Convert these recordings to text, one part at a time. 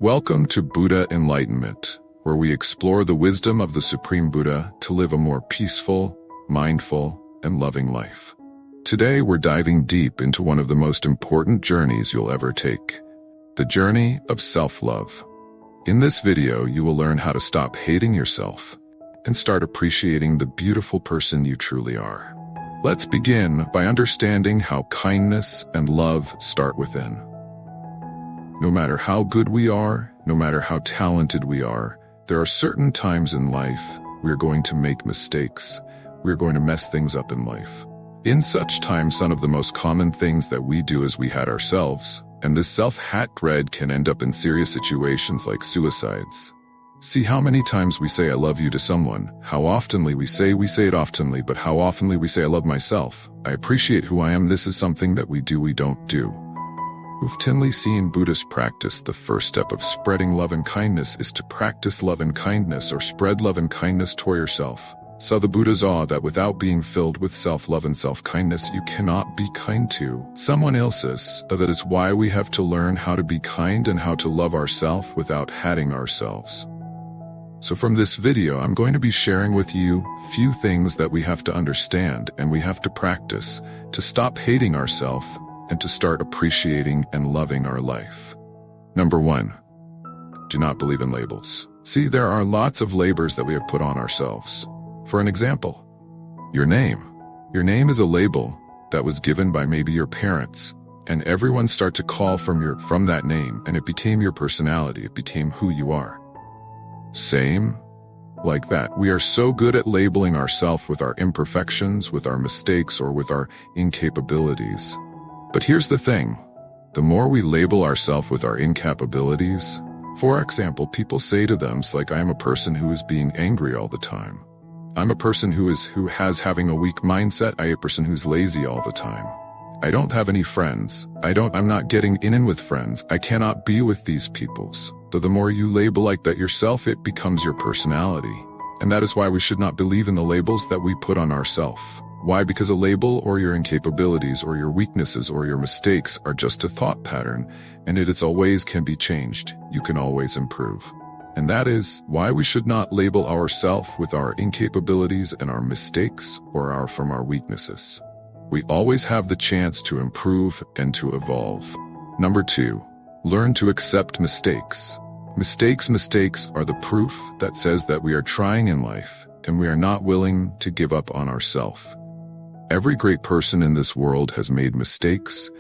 Welcome to Buddha Enlightenment, where we explore the wisdom of the Supreme Buddha to live a more peaceful, mindful, and loving life. Today we're diving deep into one of the most important journeys you'll ever take, the journey of self-love. In this video, you will learn how to stop hating yourself and start appreciating the beautiful person you truly are. Let's begin by understanding how kindness and love start within. No matter how good we are, no matter how talented we are, there are certain times in life we are going to make mistakes. We are going to mess things up in life. In such times, some of the most common things that we do is we hate ourselves, and this self-hate dread can end up in serious situations like suicides. See how many times we say I love you to someone, how oftenly we say it oftenly, but how oftenly we say I love myself, I appreciate who I am. This is something that we don't do. Routinely seen in Buddhist practice, the first step of spreading love and kindness is to practice love and kindness, or spread love and kindness toward yourself. So the Buddha saw that without being filled with self-love and self-kindness, you cannot be kind to someone else's. That is why we have to learn how to be kind and how to love ourselves without hating ourselves. So from this video, I'm going to be sharing with you few things that we have to understand and we have to practice to stop hating ourselves and to start appreciating and loving our life. Number 1, do not believe in labels. See, there are lots of labels that we have put on ourselves. For an example, your name. Your name is a label that was given by maybe your parents, and everyone start to call from that name, and it became your personality. It became who you are. Same like that. We are so good at labeling ourselves with our imperfections, with our mistakes, or with our incapabilities. But here's the thing, the more we label ourselves with our incapabilities, for example, people say to them, like, I am a person who is being angry all the time. I'm a person who has having a weak mindset. I am a person who's lazy all the time. I don't have any friends. I'm not getting in with friends. I cannot be with these peoples. So the more you label like that yourself, it becomes your personality. And that is why we should not believe in the labels that we put on ourselves. Why? Because a label or your incapabilities or your weaknesses or your mistakes are just a thought pattern, and it always can be changed. You can always improve. And that is why we should not label ourselves with our incapabilities and our mistakes or from our weaknesses. We always have the chance to improve and to evolve. Number 2, learn to accept mistakes. Mistakes are the proof that says that we are trying in life and we are not willing to give up on ourselves. Every great person in this world has made mistakes,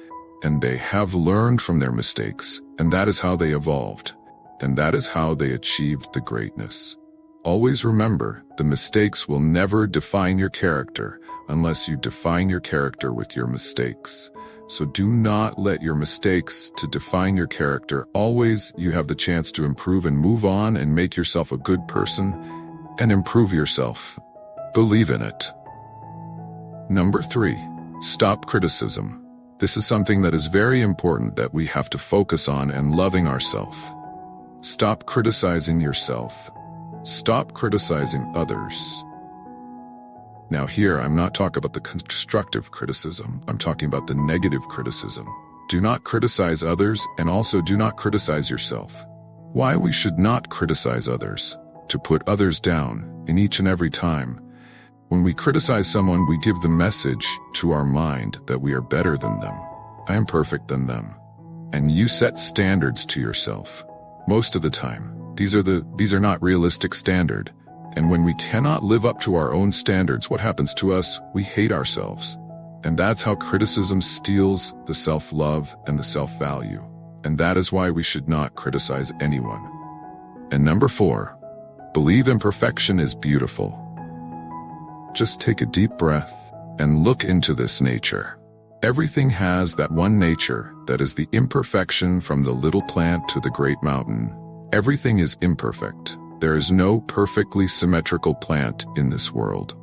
and they have learned from their mistakes, and that is how they evolved, and that is how they achieved the greatness. Always remember, the mistakes will never define your character unless you define your character with your mistakes. So do not let your mistakes to define your character. Always you have the chance to improve and move on and make yourself a good person and improve yourself. Believe in it. Number 3, stop criticism. This is something that is very important that we have to focus on and loving ourselves. Stop criticizing yourself. Stop criticizing others. Now here, I'm not talking about the constructive criticism. I'm talking about the negative criticism. Do not criticize others, and also do not criticize yourself. Why we should not criticize others? To put others down in each and every time. When we criticize someone, we give the message to our mind that we are better than them. I am perfect than them. And you set standards to yourself. Most of the time, these are not realistic standard. And when we cannot live up to our own standards, what happens to us? We hate ourselves. And that's how criticism steals the self-love and the self-value. And that is why we should not criticize anyone. And number 4, believe imperfection is beautiful. Just take a deep breath and look into this nature. Everything has that one nature that is the imperfection, from the little plant to the great mountain. Everything is imperfect. There is no perfectly symmetrical plant in this world.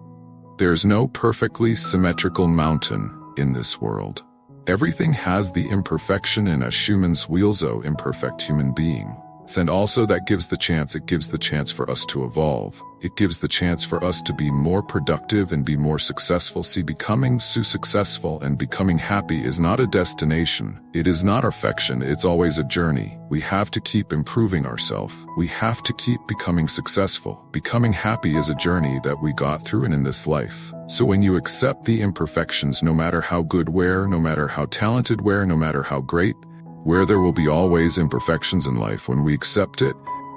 There is no perfectly symmetrical mountain in this world. Everything has the imperfection, and as humans, we also imperfect human being. And also it gives the chance for us to evolve. It gives the chance for us to be more productive and be more successful. See, becoming so successful and becoming happy is not a destination. It is not perfection. It's always a journey. We have to keep improving ourselves. We have to keep becoming successful. Becoming happy is a journey that we got through and in this life. So when you accept the imperfections, no matter how good we're, no matter how talented we're, no matter how great, where there will be always imperfections in life, when we accept it,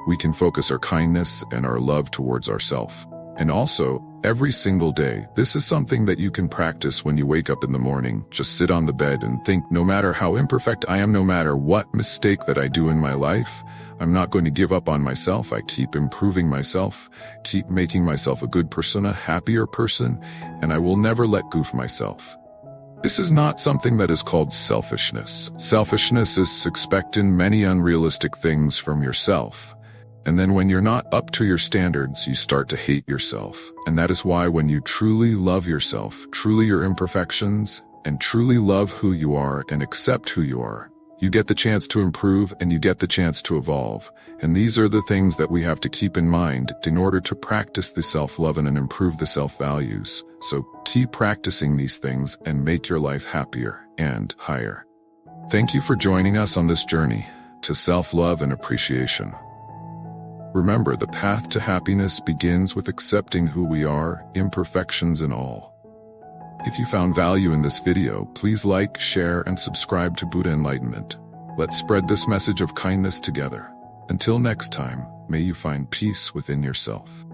we can focus our kindness and our love towards ourselves. And also, every single day, this is something that you can practice when you wake up in the morning. Just sit on the bed and think, no matter how imperfect I am, no matter what mistake that I do in my life, I'm not going to give up on myself. I keep improving myself, keep making myself a good person, a happier person, and I will never let go of myself. This is not something that is called selfishness. Selfishness is expecting many unrealistic things from yourself. And then when you're not up to your standards, you start to hate yourself. And that is why when you truly love yourself, truly your imperfections, and truly love who you are and accept who you are, you get the chance to improve and you get the chance to evolve. And these are the things that we have to keep in mind in order to practice the self-love and improve the self-values. So keep practicing these things and make your life happier and higher. Thank you for joining us on this journey to self-love and appreciation. Remember, the path to happiness begins with accepting who we are, imperfections and all. If you found value in this video, please like, share, and subscribe to Buddha Enlightenment. Let's spread this message of kindness together. Until next time, may you find peace within yourself.